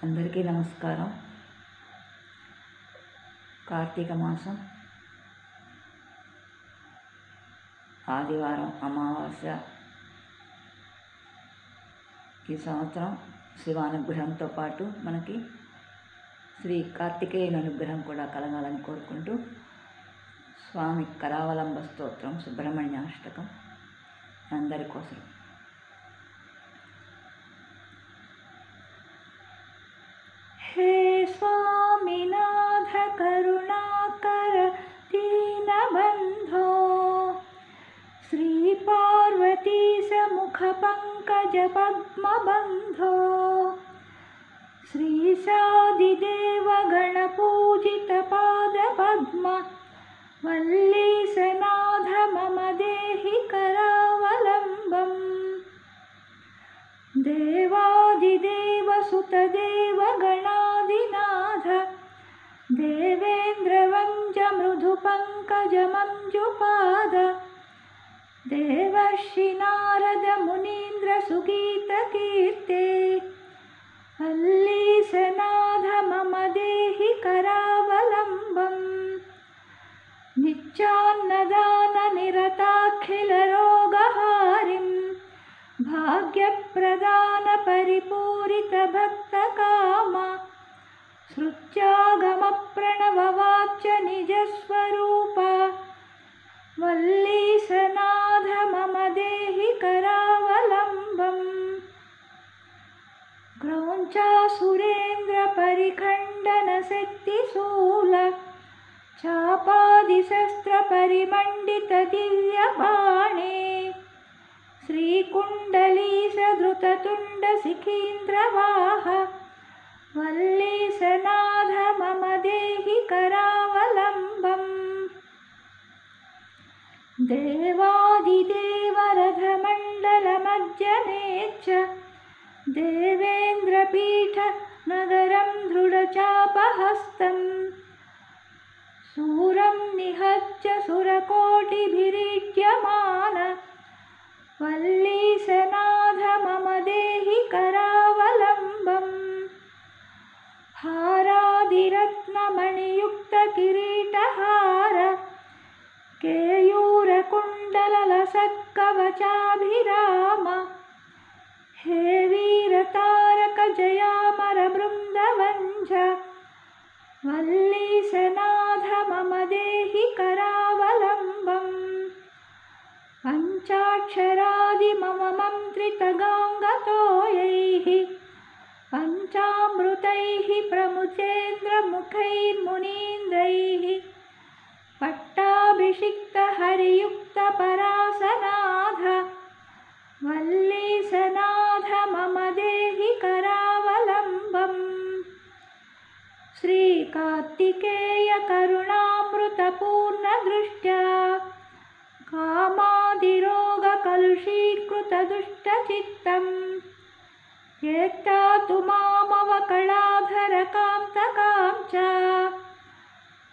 అందరికీ నమస్కారం. కార్తీక మాసం ఆదివారం అమావాస్య. ఈ సంవత్సరం శివానుగ్రహంతో పాటు మనకి శ్రీ కార్తికేయుని అనుగ్రహం కూడా కలగాలని కోరుకుంటూ స్వామి కరావలంబ స్తోత్రం సుబ్రహ్మణ్యాష్టకం అందరి కోసం. हे स्वामिनाथ करुणाकर दीनबन्धो श्री पार्वतीश मुखपङ्कज पद्मबन्धो श्रीशादिदेव गणपूजित पादपद्म वल्लीशनाथ मम देहि करावलम्बम् देवादिदेव सुतदेव गणादिनाथ देवेन्द्रवंज मृदुपङ्कज मंजुपाद देवर्षि नारद मुनीन्द्र सुगीतकीर्ते वल्लीशनाथ मम देहि करावलम्बम् नित्यान्नदान निरताखिल रोगहारिम् भाग्यप्रदान परिपूरित भक्तकाम श्रुत्यागम प्रणववाच्य निजस्वरूप वल्लीशनाथ मम देहि करावलम्बम् क्रौञ्चासुरेन्द्र परिखण्डन शक्तिशूल चापादिशस्त्र परिमण्डित दिव्यबाणे श्रीकुण्डलीशधृततुण्ड शिखीन्द्रवाह वल्लीशनाथ मम देहि करावलम्बम् देवादिदेवरथमण्डलमज्जनेच्च देवेन्द्रपीठ नगरं दृढचापहस्तम् सूरं निहत्य सुरकोटिभिरीड्यमान वल्लीशनाथ मम देहि करावलम्बम् हारादिरत्नमणियुक्तकिरीटहार केयूरकुण्डललसत्कवचाभिराम हे वीरतारक जयामर बृन्दवञ्ज वल्लीशनाथ मम देहि करावलम्बम् पञ्चाक्षरादि मम मन्त्रितगाङ्गतोयैः पञ्चामृतैः प्रमुचेन्द्रमुखैर्मुनीन्द्रैः पट्टाभिषिक्तहरियुक्तपरासनाथ वल्लीशनाथ मम देहि करावलम्बम् श्रीकार्तिकेय करुणामृतपूर्णदृष्ट्या कामादिरोगकलुषीकृतदुष्टचित्तम् येत्तातु मामवकलाधरकान्तकां च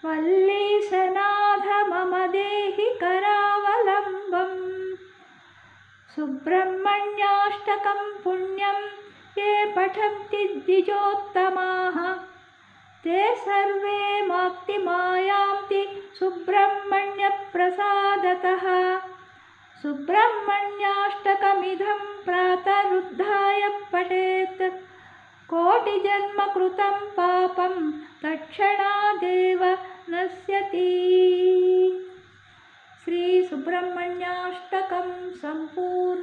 वल्लीशनाथ मम देहि करावलम्बम् सुब्रह्मण्याष्टकं पुण्यं ये पठन्ति द्विजोत्तमाः ते सर्वे माक्तिमायान्ति सुब्रह्मण्यप्रसादतः सुब्रह्मण्याष्टकमिदं प्रातरुद्धाय पठेत् कोटिजन्मकृतं पापं तत्क्षणादेव नश्यति। श्री सुब्रह्मण्याष्टकं सम्पूर्णम्।